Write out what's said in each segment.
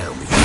down with you.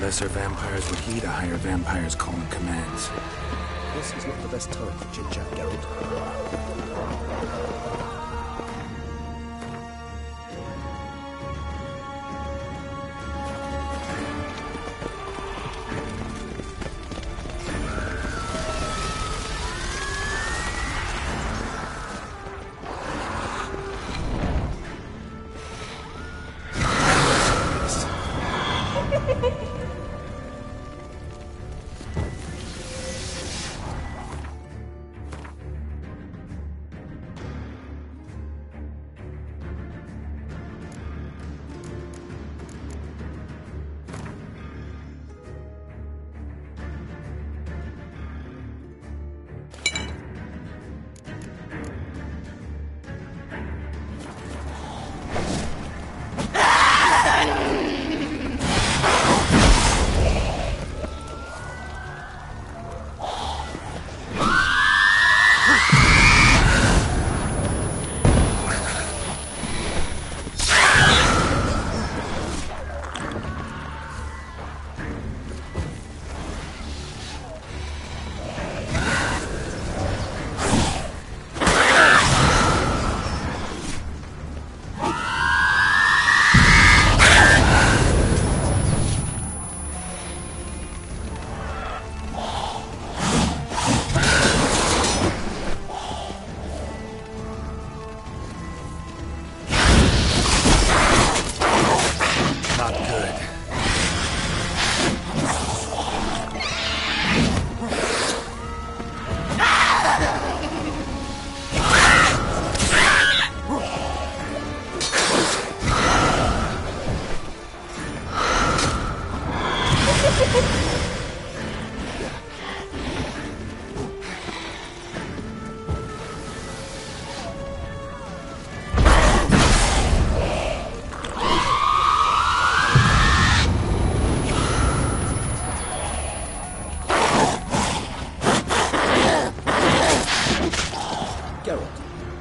Lesser vampires would heed a higher vampire's calling commands. This is not the best time for chit-chat, Geralt.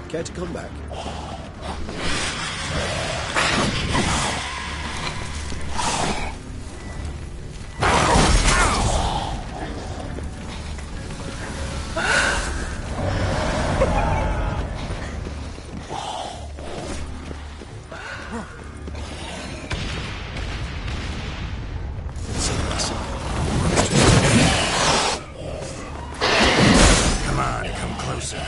Care to come back? Come on, come closer.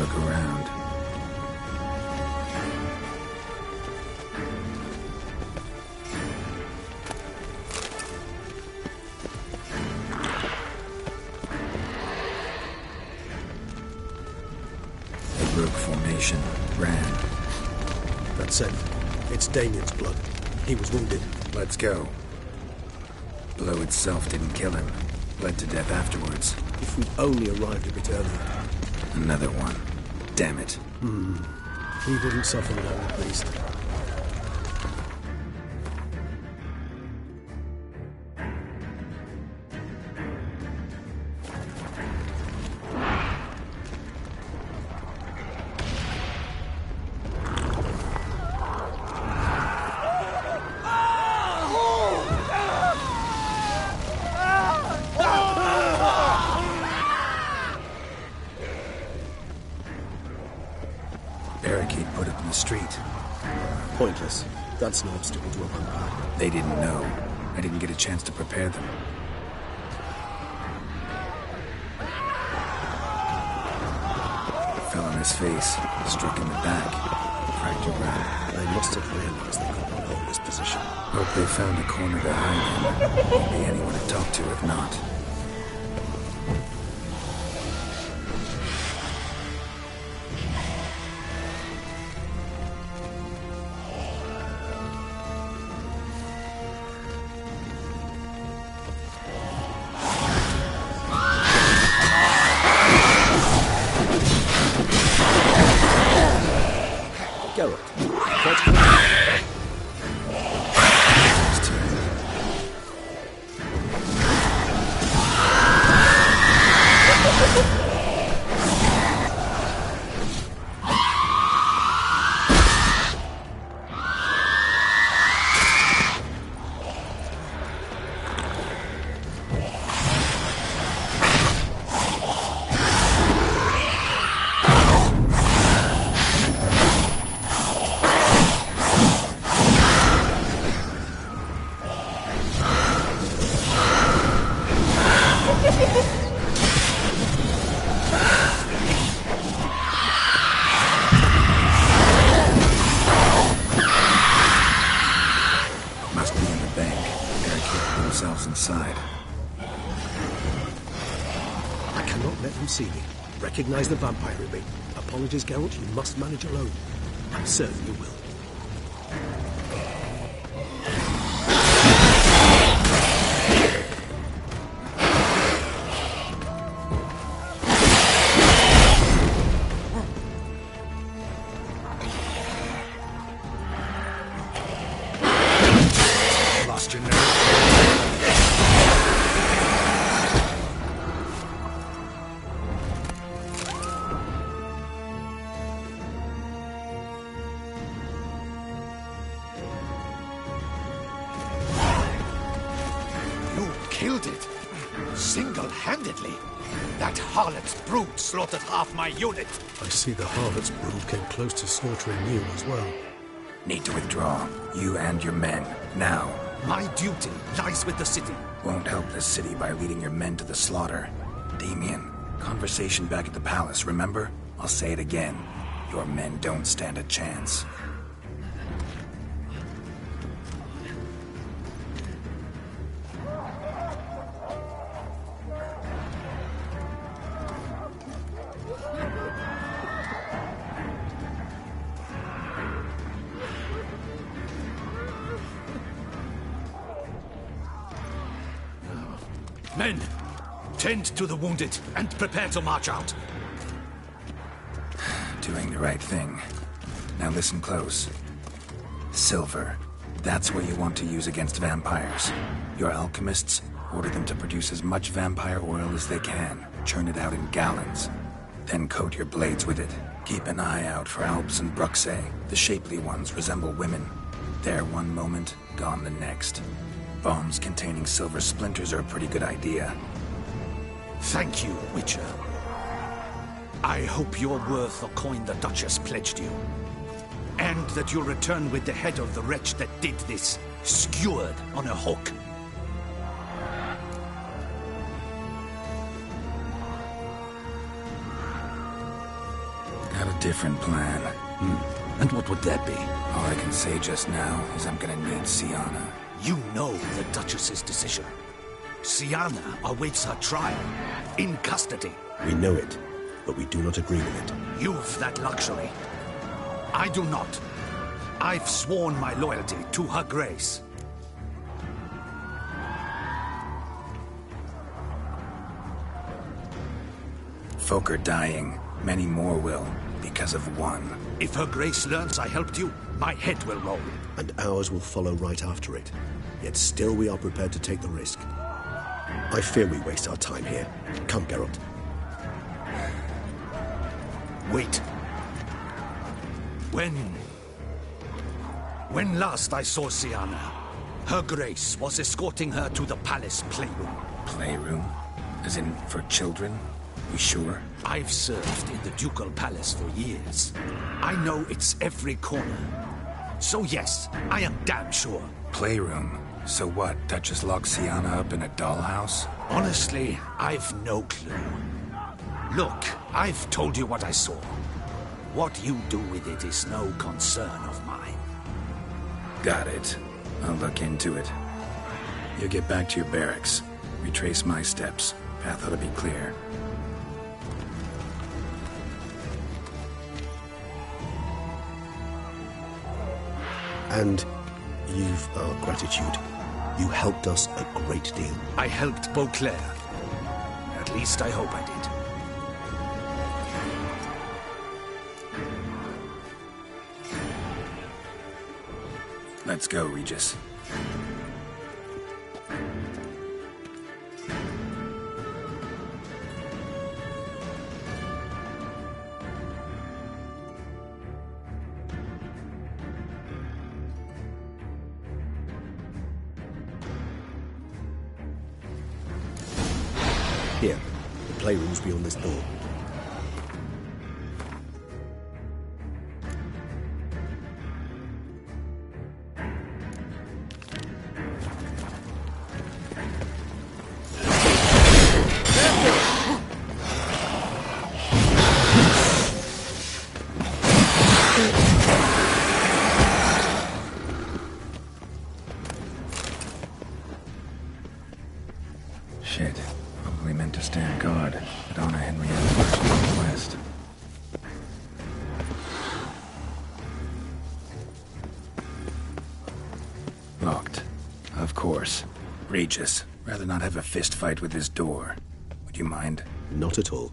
Look around. They broke formation, ran. That's it. It's Damien's blood. He was wounded. Let's go. Blow itself didn't kill him. Bled to death afterwards. If we'd only arrived a bit earlier. Another one. Damn it. He didn't suffer long, at least. Barricade put up in the street. Pointless. That's no obstacle to a vampire. They didn't know. I didn't get a chance to prepare them. Fell on his face, struck in the back, cracked around. They must have realized they could not hold this position. Hope they found a corner to hide in. Won't be anyone to talk to if not. Geralt, Must be in the bank. Barricaded themselves inside. I cannot let them see me. Recognize the vampire in me. Apologies, Geralt, you must manage alone. I'm certain you will. Lost your nerve. You killed it. Single-handedly. That harlot's brood slaughtered half my unit. I see the harlot's brood came close to slaughtering you as well. Need to withdraw. You and your men. Now. My duty lies with the city. Won't help the city by leading your men to the slaughter. Damien, conversation back at the palace, remember? I'll say it again. Your men don't stand a chance. Men, tend to the wounded and prepare to march out. Doing the right thing. Now listen close. Silver. That's what you want to use against vampires. Your alchemists, order them to produce as much vampire oil as they can. Churn it out in gallons. Then coat your blades with it. Keep an eye out for Alps and Bruxae. The shapely ones resemble women. There one moment, gone the next. Bombs containing silver splinters are a pretty good idea. Thank you, Witcher. I hope you're worth the coin the Duchess pledged you. And that you'll return with the head of the wretch that did this, skewered on a hook. a different plan. And what would that be? All I can say just now is I'm gonna need Sienna. You know the Duchess's decision. Sienna awaits her trial, in custody. We know it, but we do not agree with it. You've that luxury. I do not. I've sworn my loyalty to Her Grace. Folk are dying. Many more will, because of one. If Her Grace learns I helped you, my head will roll. And ours will follow right after it. Yet still we are prepared to take the risk. I fear we waste our time here. Come, Geralt. Wait. When last I saw Sienna, Her Grace was escorting her to the palace playroom. Playroom? As in, for children? You sure? I've served in the ducal palace for years. I know its every corner. So yes, I am damn sure. Playroom? So what, Duchess locked Sienna up in a dollhouse? Honestly, I've no clue. Look, I've told you what I saw. What you do with it is no concern of mine. Got it. I'll look into it. You get back to your barracks. Retrace my steps. Path ought to be clear. And you've our gratitude. You helped us a great deal. I helped Beauclair. At least I hope I did. Let's go, Regis. Here, the playroom's beyond this door. Shit. Probably meant to stand guard, but Anna Henrietta marched to the west. Locked. Of course. Regis. Rather not have a fist fight with this door. Would you mind? Not at all.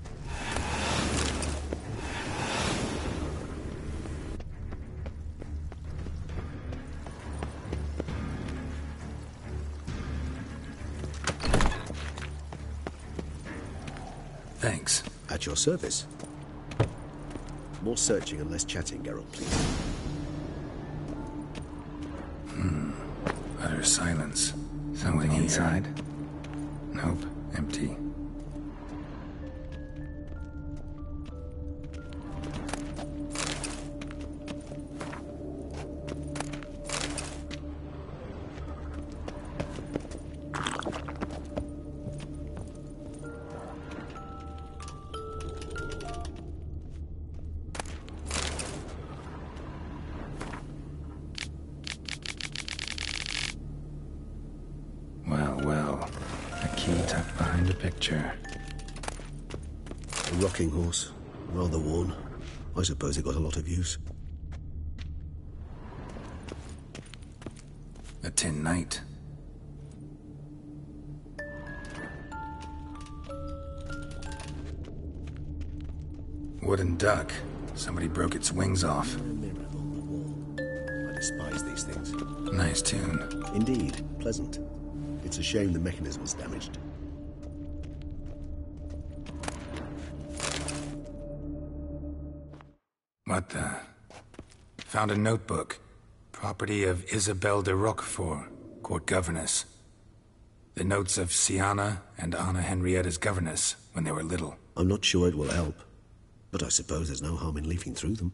Thanks. At your service. More searching and less chatting, Geralt, please. Utter silence. Something inside? Nope. Empty. Well. A key tucked behind a picture. A rocking horse. Rather worn. I suppose it got a lot of use. A tin knight. Wooden duck. Somebody broke its wings off. A mirror on the wall. I despise these things. Nice tune. Indeed, pleasant. It's a shame the mechanism is damaged. What the? Found a notebook. Property of Isabelle de Roquefort, court governess. The notes of Sienna and Anna Henrietta's governess when they were little. I'm not sure it will help, but I suppose there's no harm in leafing through them.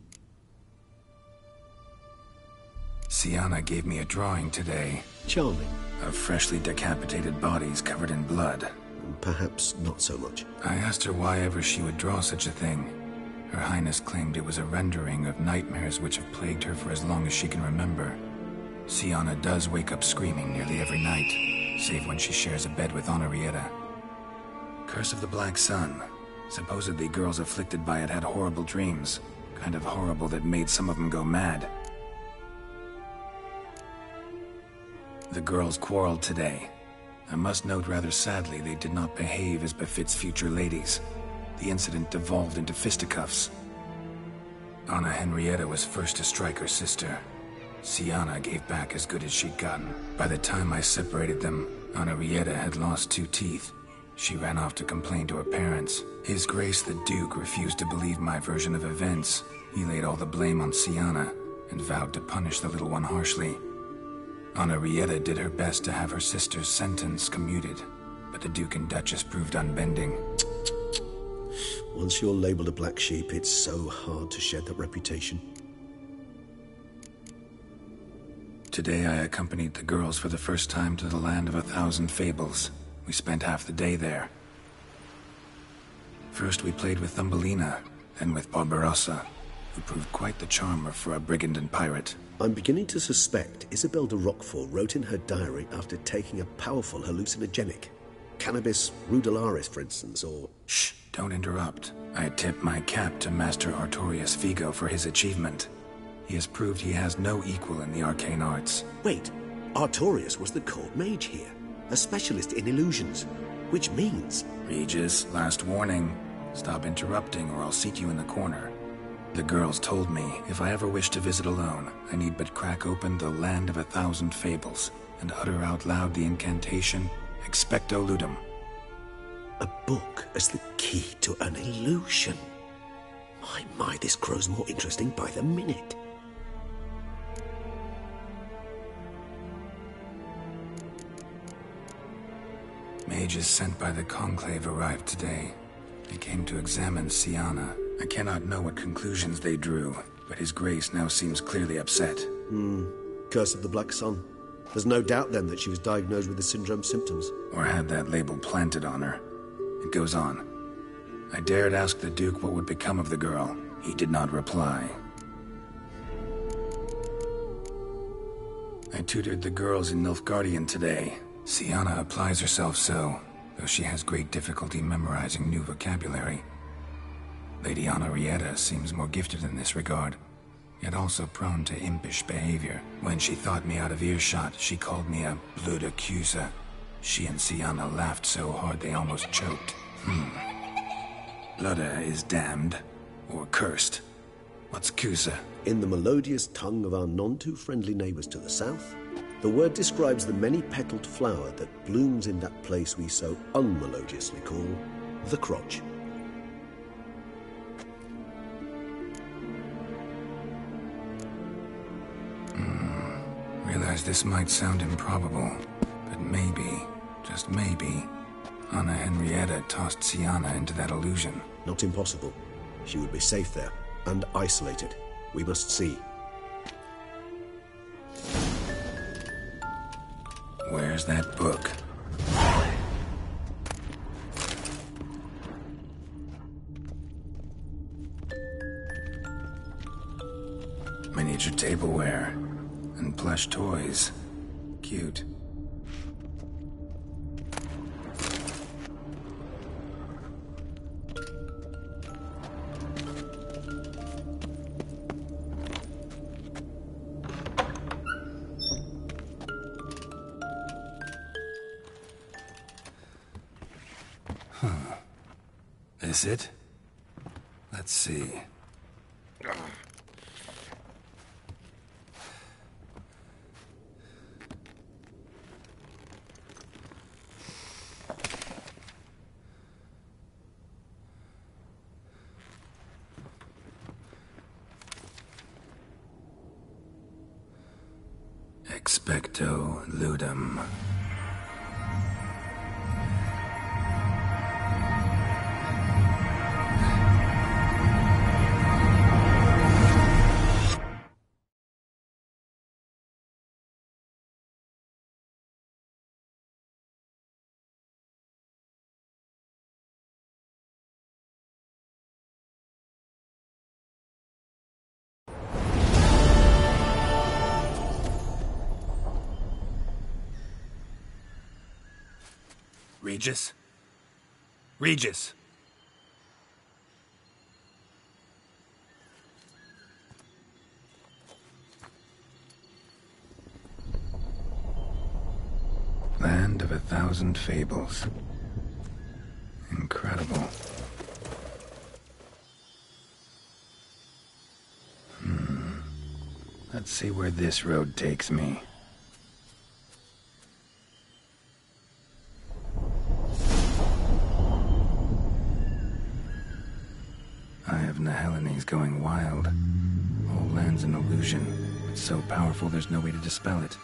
Sienna gave me a drawing today. Charming. Of freshly decapitated bodies covered in blood. Perhaps not so much. I asked her why ever she would draw such a thing. Her Highness claimed it was a rendering of nightmares which have plagued her for as long as she can remember. Siana does wake up screaming nearly every night, save when she shares a bed with Henrietta. Curse of the Black Sun. Supposedly girls afflicted by it had horrible dreams. Kind of horrible that made some of them go mad. The girls quarreled today. I must note rather sadly they did not behave as befits future ladies. The incident devolved into fisticuffs. Anna Henrietta was first to strike her sister. Siana gave back as good as she'd gotten. By the time I separated them, Henrietta had lost 2 teeth. She ran off to complain to her parents. His Grace the Duke refused to believe my version of events. He laid all the blame on Siana and vowed to punish the little one harshly. Henrietta did her best to have her sister's sentence commuted, but the Duke and Duchess proved unbending. Once you're labeled a black sheep, it's so hard to shed that reputation. Today I accompanied the girls for the first time to the land of 1,000 fables. We spent half the day there. First we played with Thumbelina, then with Barbarossa, who proved quite the charmer for a brigand and pirate. I'm beginning to suspect Isabel de Roquefort wrote in her diary after taking a powerful hallucinogenic. Cannabis rudelaris, for instance, or... Shh, don't interrupt. I tip my cap to Master Artorius Vigo for his achievement. He has proved he has no equal in the arcane arts. Wait, Artorius was the court mage here, a specialist in illusions, which means... Regis, last warning. Stop interrupting or I'll seat you in the corner. The girls told me if I ever wish to visit alone, I need but crack open the land of 1,000 fables and utter out loud the incantation, Expecto Ludum. A book as the key to an illusion. My, this grows more interesting by the minute. Mages sent by the Conclave arrived today. They came to examine Siana. I cannot know what conclusions they drew, but His Grace now seems clearly upset. Curse of the Black Sun. There's no doubt then that she was diagnosed with the syndrome symptoms. Or had that label planted on her. It goes on. I dared ask the Duke what would become of the girl. He did not reply. I tutored the girls in Nilfgaardian today. Siana applies herself so, though she has great difficulty memorizing new vocabulary. Lady Henrietta seems more gifted in this regard, yet also prone to impish behavior. When she thought me out of earshot, she called me a blood accuser. She and Siana laughed so hard they almost choked. Blood is damned, or cursed. What's Cusa? In the melodious tongue of our none-too-friendly neighbors to the south, the word describes the many-petaled flower that blooms in that place we so unmelodiously call the crotch. Realize this might sound improbable, but maybe, just maybe, Anna Henrietta tossed Siana into that illusion. Not impossible. She would be safe there, and isolated. We must see. Where's that book? Miniature tableware and plush toys. Cute. This it? Let's see. Expecto Ludum. Regis? Regis! Land of 1,000 fables. Incredible. Let's see where this road takes me. Eye of Nehelines going wild. Whole land's an illusion. It's so powerful there's no way to dispel it.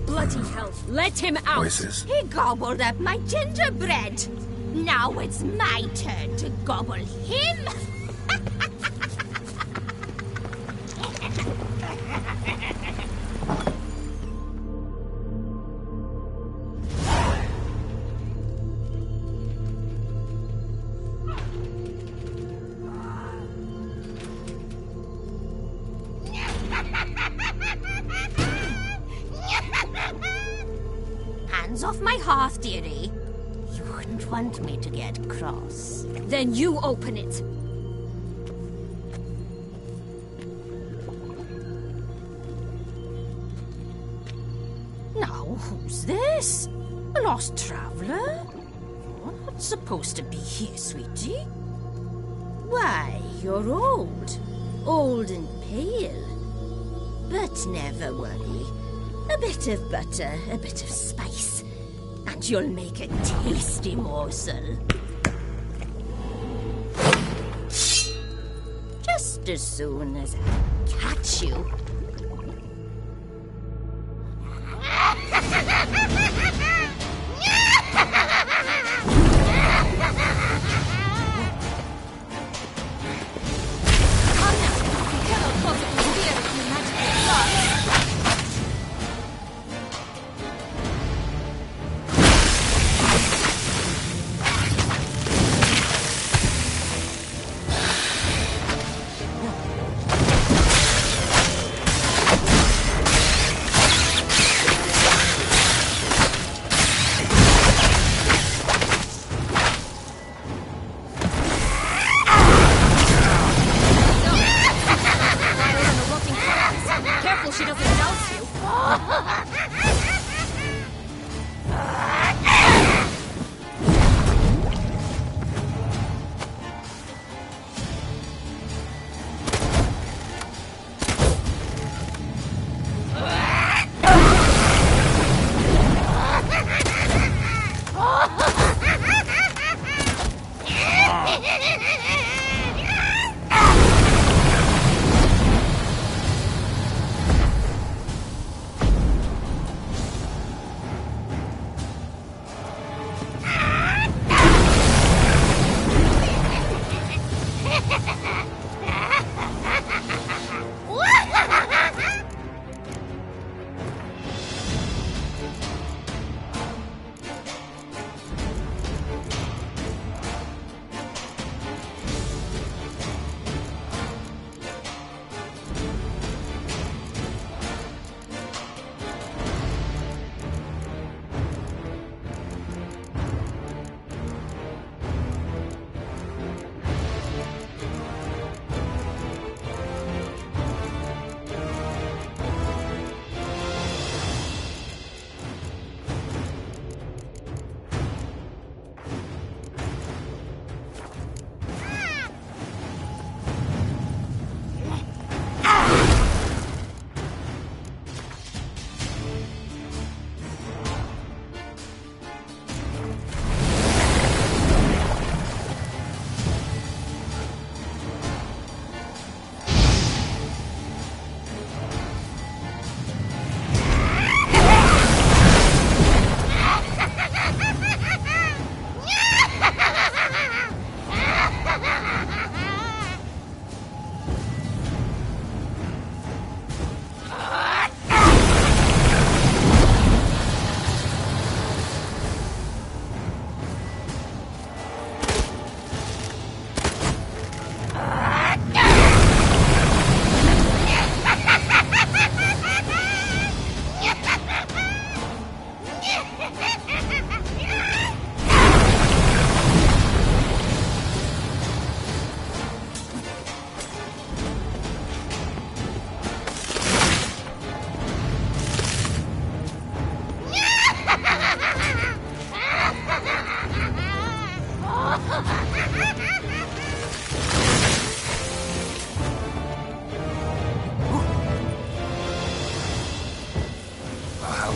Bloody hell, let him out! Voices. He gobbled up my gingerbread. Now it's my turn to gobble him. Hands off my hearth, dearie. You wouldn't want me to get cross. Then you open it. Now, who's this? A lost traveler? You're not supposed to be here, sweetie. Why, you're old. Old and pale. But never worry. A bit of butter, a bit of spice, and you'll make a tasty morsel. Just as soon as I catch you.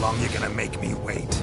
long you gonna make me wait?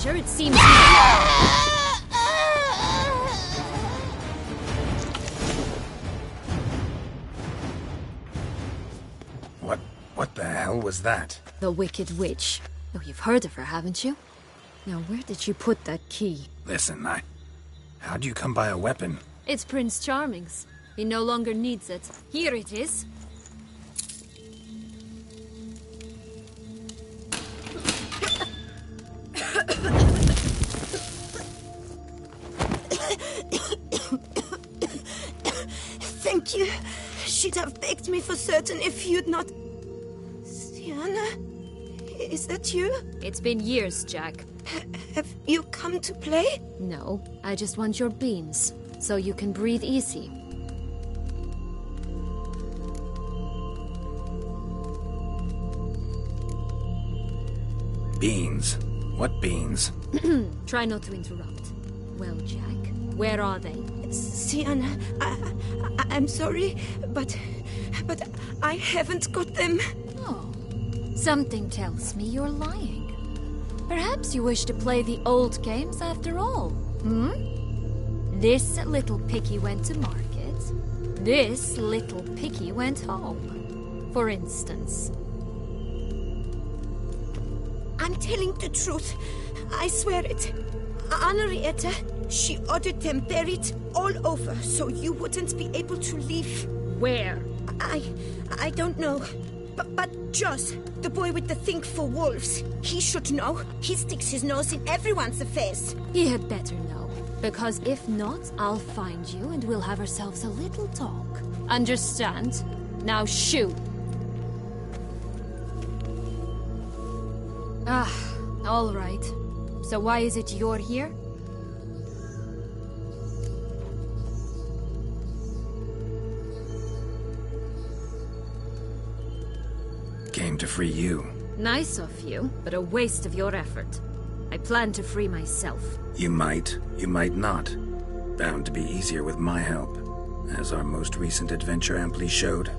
Sure, it seems... What the hell was that? The Wicked Witch. Oh, you've heard of her, haven't you? Now, where did you put that key? Listen, how'd you come by a weapon? It's Prince Charming's. He no longer needs it. Here it is. Thank you. She'd have begged me for certain if you'd not... Sienna? Is that you? It's been years, Jack. Have you come to play? No, I just want your beans, so you can breathe easy. Beans? What beans? Try not to interrupt. Well, Jack, where are they? Sienna, I'm sorry, but I haven't got them. Oh, something tells me you're lying. Perhaps you wish to play the old games after all, This little piggy went to market. This little piggy went home, for instance. I'm telling the truth. I swear it. Henrietta, she ordered them buried all over so you wouldn't be able to leave. Where? I don't know. But Joss, the boy with the thing for wolves, he should know. He sticks his nose in everyone's affairs. He had better know. Because if not, I'll find you and we'll have ourselves a little talk. Understand? Now shoot. All right. So why is it you're here? Came to free you. Nice of you, but a waste of your effort. I plan to free myself. You might not. Bound to be easier with my help, as our most recent adventure amply showed.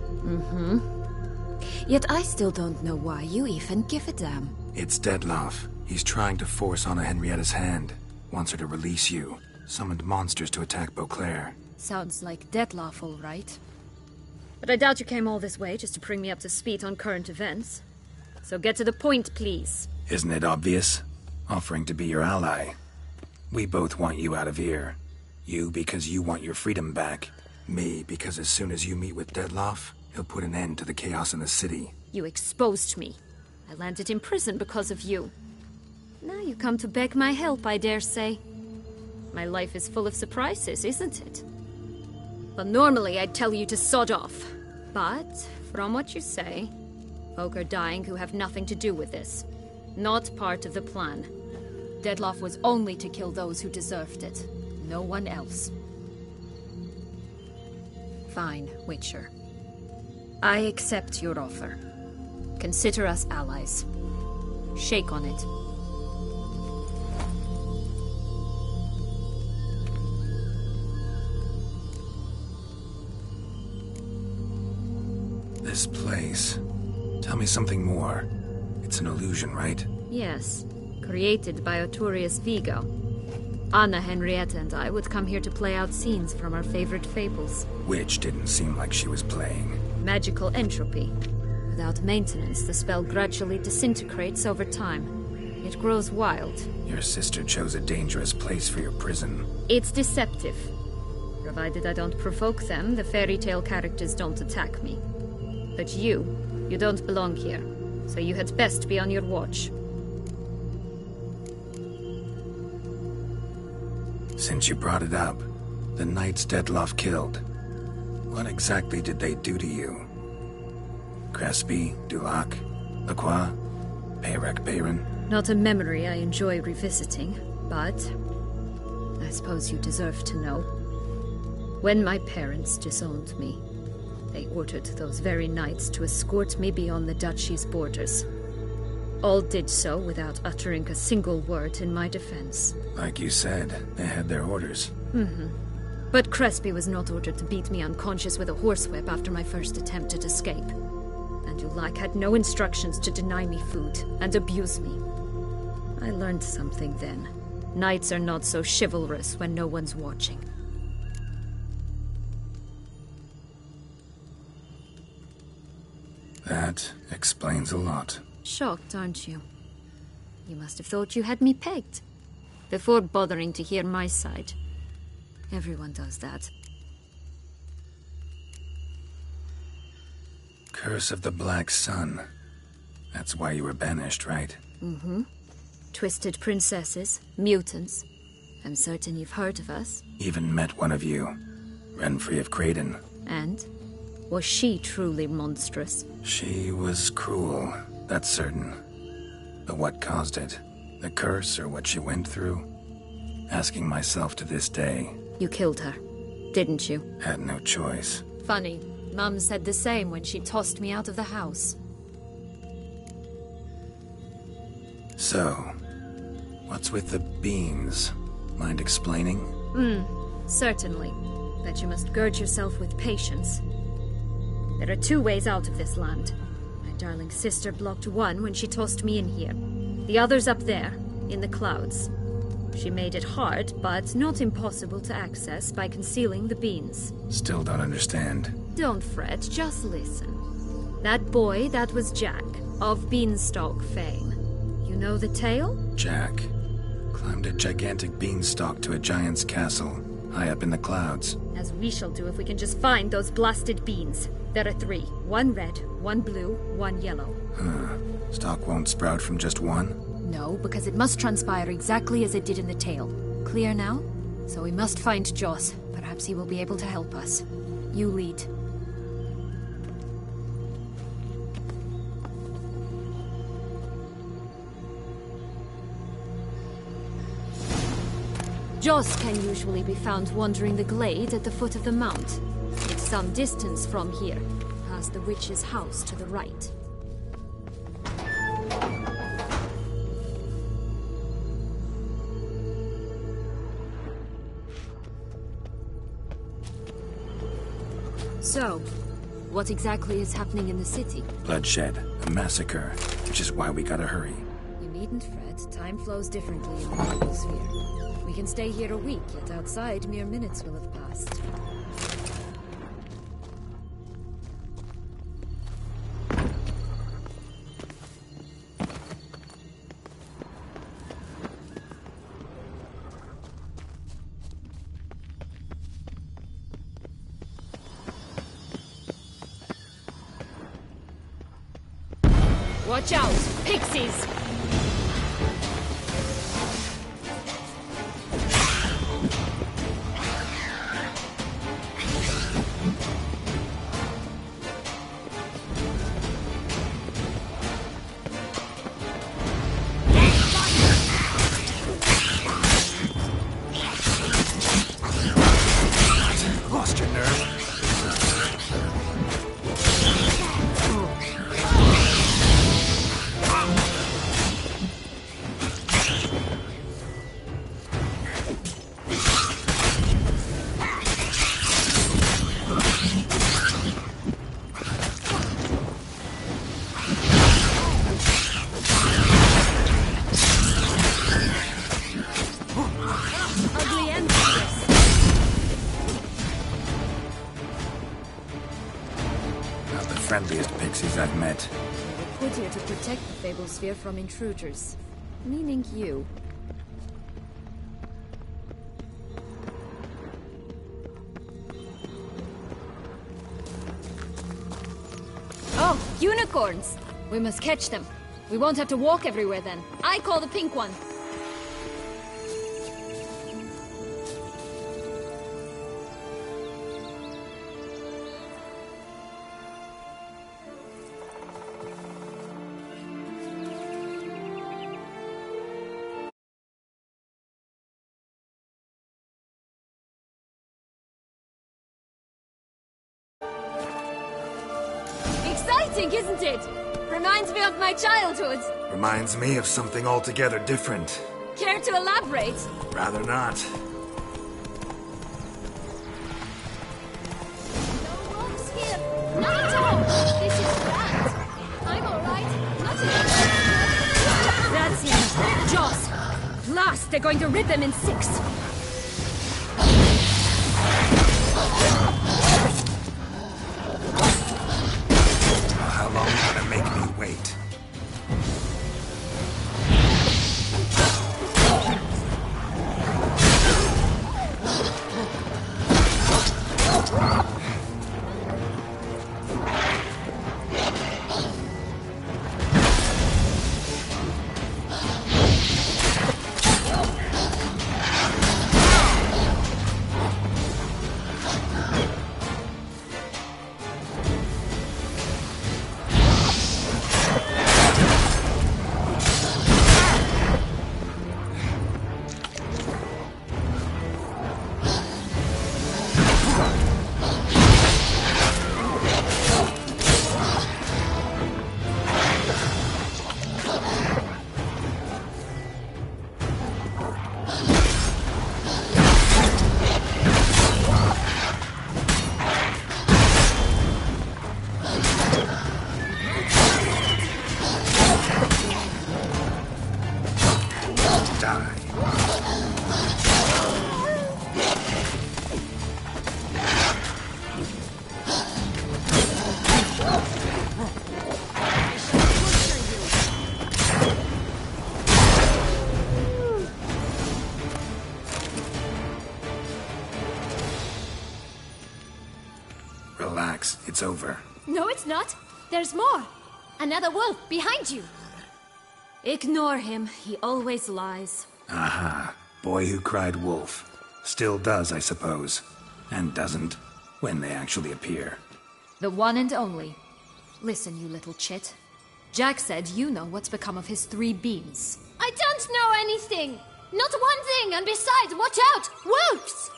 Yet I still don't know why you even give a damn. It's Dettlaff. He's trying to force Anna Henrietta's hand. Wants her to release you. Summoned monsters to attack Beauclair. Sounds like Dettlaff, all right. But I doubt you came all this way just to bring me up to speed on current events. So get to the point, please. Isn't it obvious? Offering to be your ally. We both want you out of here. You because you want your freedom back. Me because as soon as you meet with Dettlaff, he'll put an end to the chaos in the city. You exposed me. I landed in prison because of you. Now you come to beg my help, I dare say. My life is full of surprises, isn't it? Well, normally I'd tell you to sod off. But, from what you say, folk are dying who have nothing to do with this. Not part of the plan. Dettlaff was only to kill those who deserved it. No one else. Fine, Witcher. I accept your offer. Consider us allies. Shake on it. This place. Tell me something more. It's an illusion, right? Yes. Created by Arturius Vigo. Anna Henrietta and I would come here to play out scenes from our favorite fables. Which didn't seem like she was playing. Magical entropy. Without maintenance, the spell gradually disintegrates over time. It grows wild. Your sister chose a dangerous place for your prison. It's deceptive. Provided I don't provoke them, the fairy tale characters don't attack me. But you don't belong here. So you had best be on your watch. Since you brought it up, the knights Dettlaff killed. What exactly did they do to you? Crespi, Dulac, Lacroix, Peyrac Bayron? Not a memory I enjoy revisiting, but I suppose you deserve to know. When my parents disowned me, they ordered those very knights to escort me beyond the duchy's borders. All did so without uttering a single word in my defense. Like you said, they had their orders. But Crespi was not ordered to beat me unconscious with a horsewhip after my first attempted escape. And Dulac had no instructions to deny me food and abuse me. I learned something then. Knights are not so chivalrous when no one's watching. That explains a lot. Shocked, aren't you? You must have thought you had me pegged. Before bothering to hear my side. Everyone does that. Curse of the Black Sun. That's why you were banished, right? Mm-hmm. Twisted princesses, mutants. I'm certain you've heard of us. Even met one of you. Renfrey of Creighton. And? Was she truly monstrous? She was cruel, that's certain. But what caused it? The curse or what she went through? Asking myself to this day. You killed her, didn't you? Had no choice. Funny. Mum said the same when she tossed me out of the house. So, what's with the beans? Mind explaining? Certainly. But you must gird yourself with patience. There are two ways out of this land. My darling sister blocked one when she tossed me in here. The other's up there, in the clouds. She made it hard, but not impossible to access by concealing the beans. Still don't understand. Don't fret, just listen. That boy, that was Jack, of Beanstalk fame. You know the tale? Jack climbed a gigantic beanstalk to a giant's castle, high up in the clouds. As we shall do if we can just find those blasted beans. There are 3. 1 red, 1 blue, 1 yellow. Stalk won't sprout from just one? No, because it must transpire exactly as it did in the tale. Clear now? So we must find Joss. Perhaps he will be able to help us. You lead. Joss can usually be found wandering the glade at the foot of the mount. It's some distance from here, past the witch's house to the right. So, what exactly is happening in the city? Bloodshed, a massacre, which is why we gotta hurry. You needn't fret. Time flows differently in the Fable Sphere. We can stay here a week, yet outside mere minutes will have passed. Watch out! Pixies! Lost your nerve. Ugly end to this. Not the friendliest pixies I've met. They were put here to protect the Fable Sphere from intruders. Meaning you. Oh, unicorns! We must catch them. We won't have to walk everywhere then. I call the pink one. Exciting, isn't it? Reminds me of my childhood. Reminds me of something altogether different. Care to elaborate? Rather not. No wolves here. Not at all. This is bad. I'm all right. Nothing. That's it. Joss, last, they're going to rip him in 6. How long are you gonna make me wait? Relax, it's over. No, it's not. There's more. Another wolf behind you. Ignore him. He always lies. Aha. Boy who cried wolf. Still does, I suppose. And doesn't, when they actually appear. The one and only. Listen, you little chit. Jack said you know what's become of his 3 beans. I don't know anything! Not one thing, and besides, watch out! Wolves!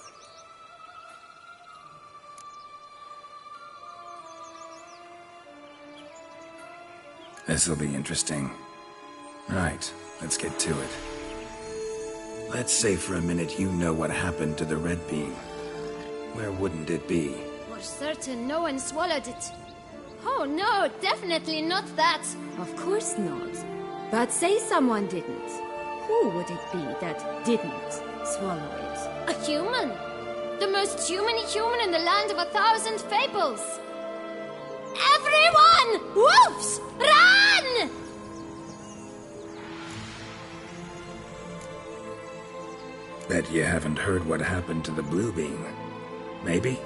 This'll be interesting. Right, let's get to it. Let's say for a minute you know what happened to the red bean. Where wouldn't it be? For certain, no one swallowed it. Oh no, definitely not that. Of course not. But say someone didn't. Who would it be that didn't swallow it? A human. The most human-y human in the land of 1,000 fables. Everyone! Wolves! Run! Bet you haven't heard what happened to the blue bean. Maybe?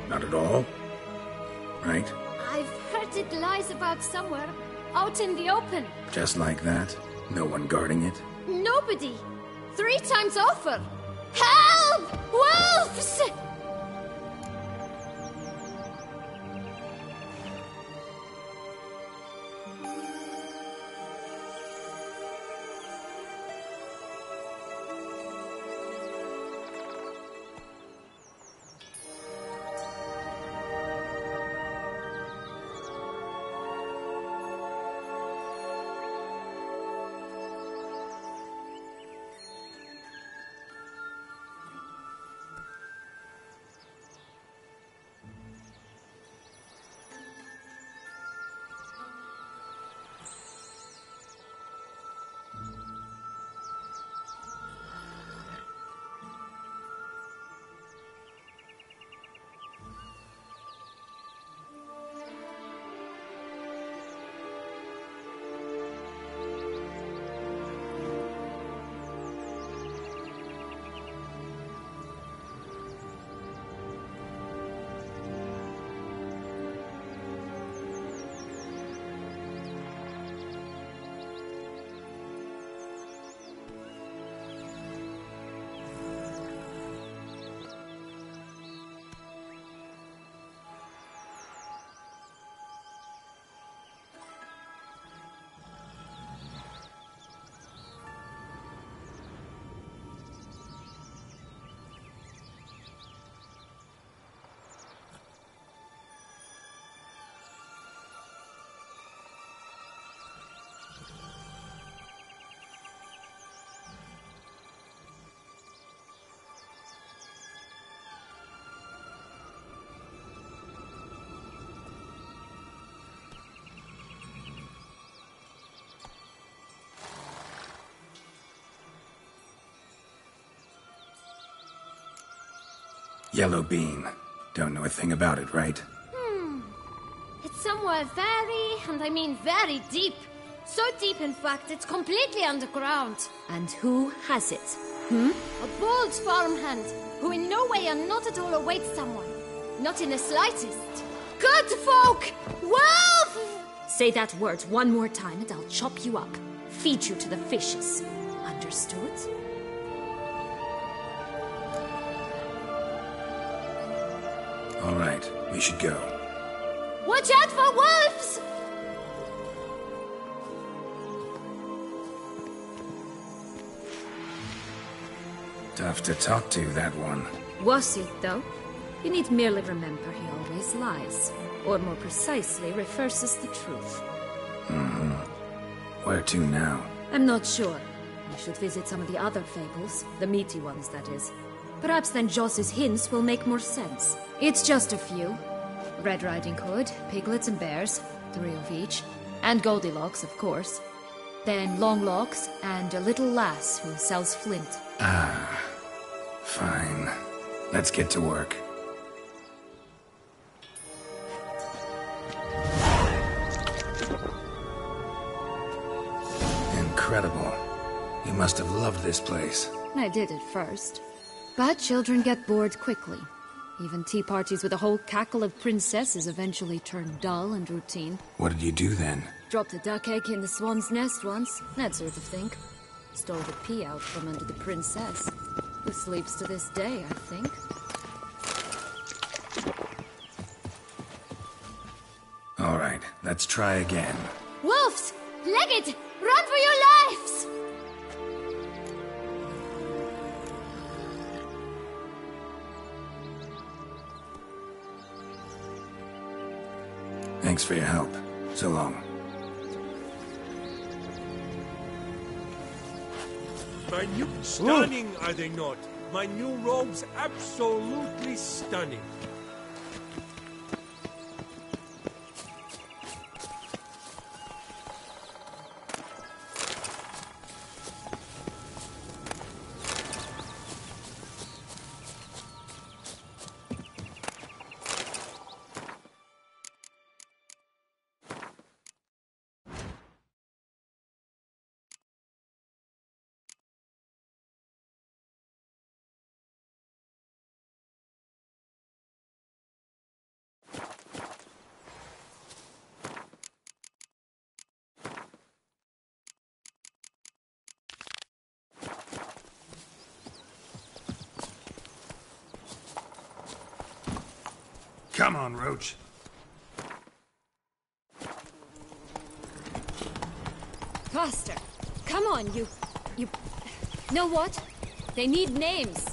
Not at all? Right? I've heard it lies about somewhere, out in the open. Just like that? No one guarding it? Nobody. 3 times over. Help! Wolves! Yellow bean. Don't know a thing about it, right? It's somewhere very, and I mean very deep. So deep, in fact, it's completely underground. And who has it? A bold farmhand, who in no way and not at all awaits someone. Not in the slightest. Good folk! Wolf! Say that word one more time and I'll chop you up. Feed you to the fishes. Understood? All right, we should go. Watch out for wolves! Tough to talk to, that one. Was it, though? You need merely remember he always lies. Or more precisely, reverses the truth. Where to now? I'm not sure. We should visit some of the other fables. The meaty ones, that is. Perhaps then Joss's hints will make more sense. It's just a few. Red Riding Hood, piglets and bears, 3 of each. And Goldilocks, of course. Then Longlocks, and a little lass who sells flint. Fine. Let's get to work. Incredible. You must have loved this place. I did at first. But children get bored quickly. Even tea parties with a whole cackle of princesses eventually turn dull and routine. What did you do then? Dropped a duck egg in the swan's nest once, that sort of thing. Stole the pea out from under the princess, who sleeps to this day, I think. All right, let's try again. Wolves! Legged! Run for your lives! Thanks for your help. So long. Stunning, are they not? My new robes absolutely stunning. Come on, Roach. Faster! Come on, you... Know what? They need names.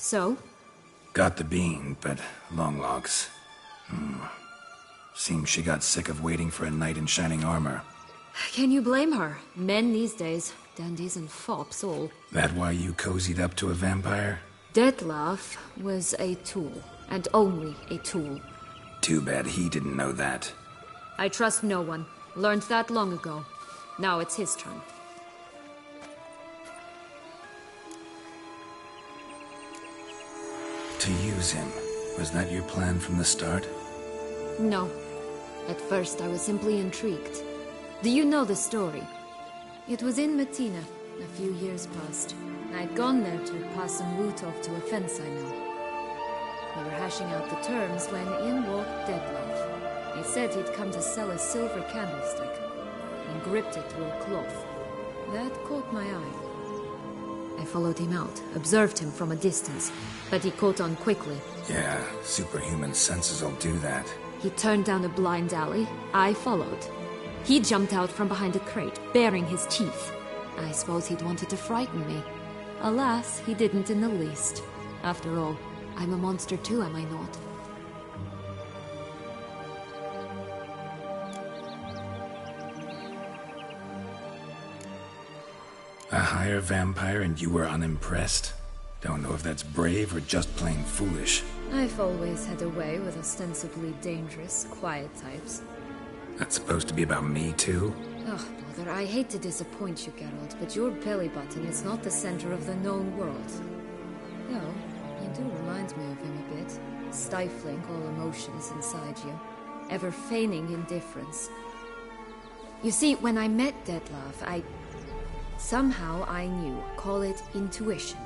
So? Got the bean, but long logs. Seems she got sick of waiting for a knight in shining armor. Can you blame her? Men these days, dandies and fops all. That why you cozied up to a vampire? Detlef was a tool, and only a tool. Too bad he didn't know that. I trust no one. Learned that long ago. Now it's his turn. To use him, was that your plan from the start? No. At first I was simply intrigued. Do you know the story? It was in Matina, a few years past. I'd gone there to pass some loot off to a fence I know. We were hashing out the terms when in walked Detlef. He said he'd come to sell a silver candlestick, and gripped it through a cloth. That caught my eye. I followed him out, observed him from a distance, but he caught on quickly. Yeah, superhuman senses will do that. He turned down a blind alley. I followed. He jumped out from behind a crate, baring his teeth. I suppose he'd wanted to frighten me. Alas, he didn't in the least. After all, I'm a monster too, am I not? A higher vampire and you were unimpressed? Don't know if that's brave or just plain foolish. I've always had a way with ostensibly dangerous, quiet types. That's supposed to be about me too? Ugh, brother, I hate to disappoint you, Geralt, but your belly button is not the center of the known world. Though, you do remind me of him a bit. Stifling all emotions inside you. Ever feigning indifference. You see, when I met Detlef, somehow I knew, call it intuition,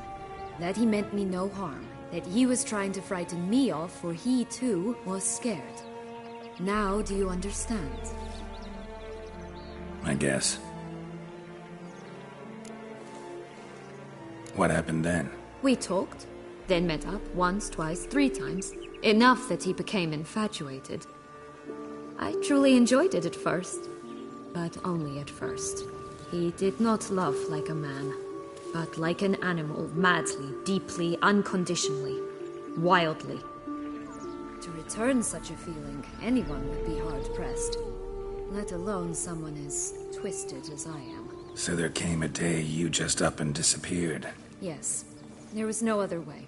that he meant me no harm, that he was trying to frighten me off, for he too was scared. Now do you understand? I guess. What happened then? We talked, then met up once, twice, 3 times. Enough that he became infatuated. I truly enjoyed it at first, but only at first. He did not love like a man, but like an animal, madly, deeply, unconditionally, wildly. To return such a feeling, anyone would be hard-pressed, let alone someone as twisted as I am. So there came a day you just up and disappeared. Yes, there was no other way.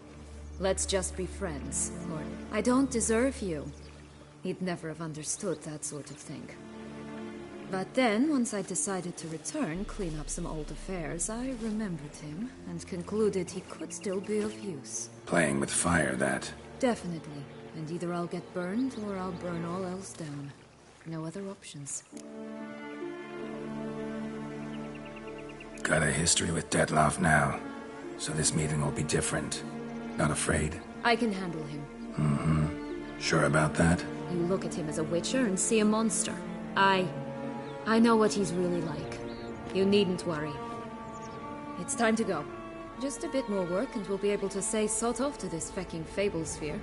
Let's just be friends, or I don't deserve you. He'd never have understood that sort of thing. But then, once I decided to return, clean up some old affairs, I remembered him and concluded he could still be of use. Playing with fire, that. Definitely. And either I'll get burned or I'll burn all else down. No other options. Got a history with Detlef now, so this meeting will be different. Not afraid? I can handle him. Mm-hmm. Sure about that? You look at him as a witcher and see a monster. I know what he's really like. You needn't worry. It's time to go. Just a bit more work and we'll be able to say sod off to this fecking fable sphere.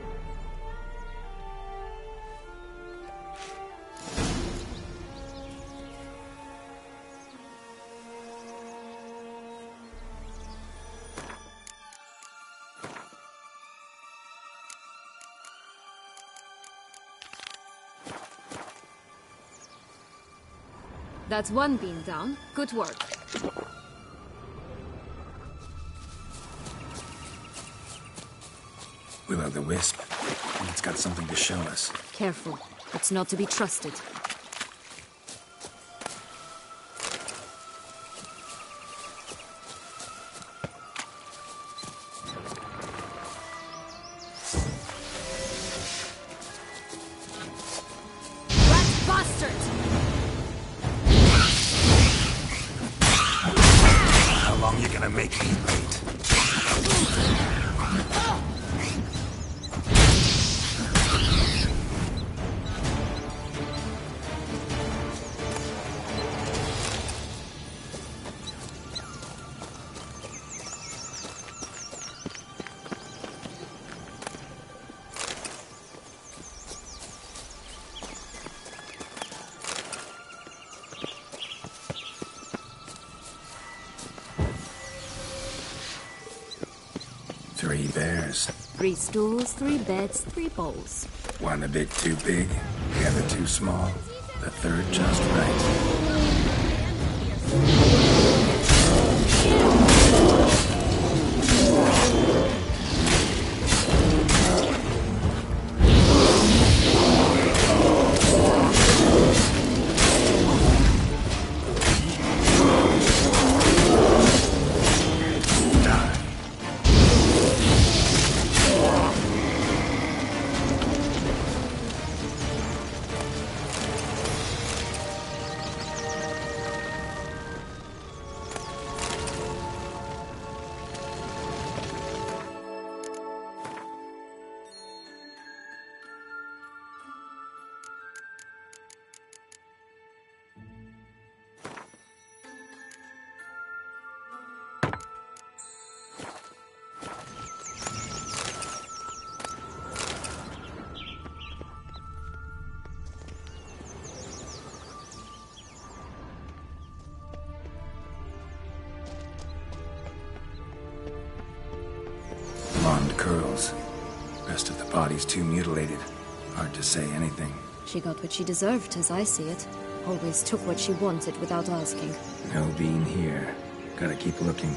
That's one beam down. Good work. Will-o'-the-wisp. And it's got something to show us. Careful. It's not to be trusted. Rat bastard! How long you gonna make me wait? 3 bears. 3 stools, 3 beds, 3 bowls. One a bit too big, the other too small, the third just right. Blonde curls. Rest of the body's too mutilated. Hard to say anything. She got what she deserved, as I see it. Always took what she wanted without asking. No being here. Gotta keep looking.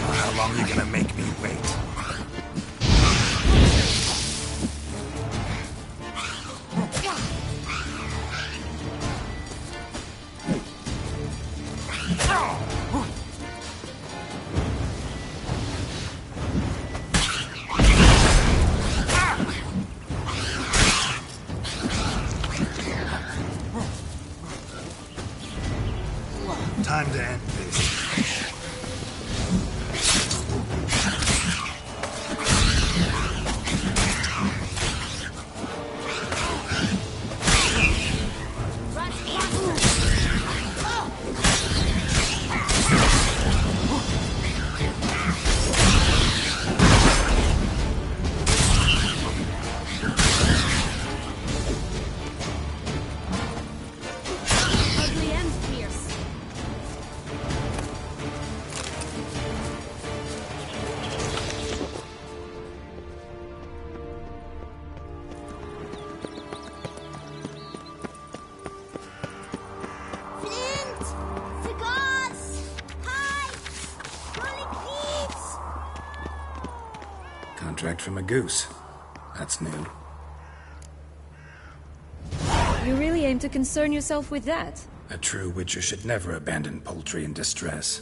How long are you gonna make me wait? Time to end this. Contract from a goose. That's new. You really aim to concern yourself with that? A true witcher should never abandon poultry in distress.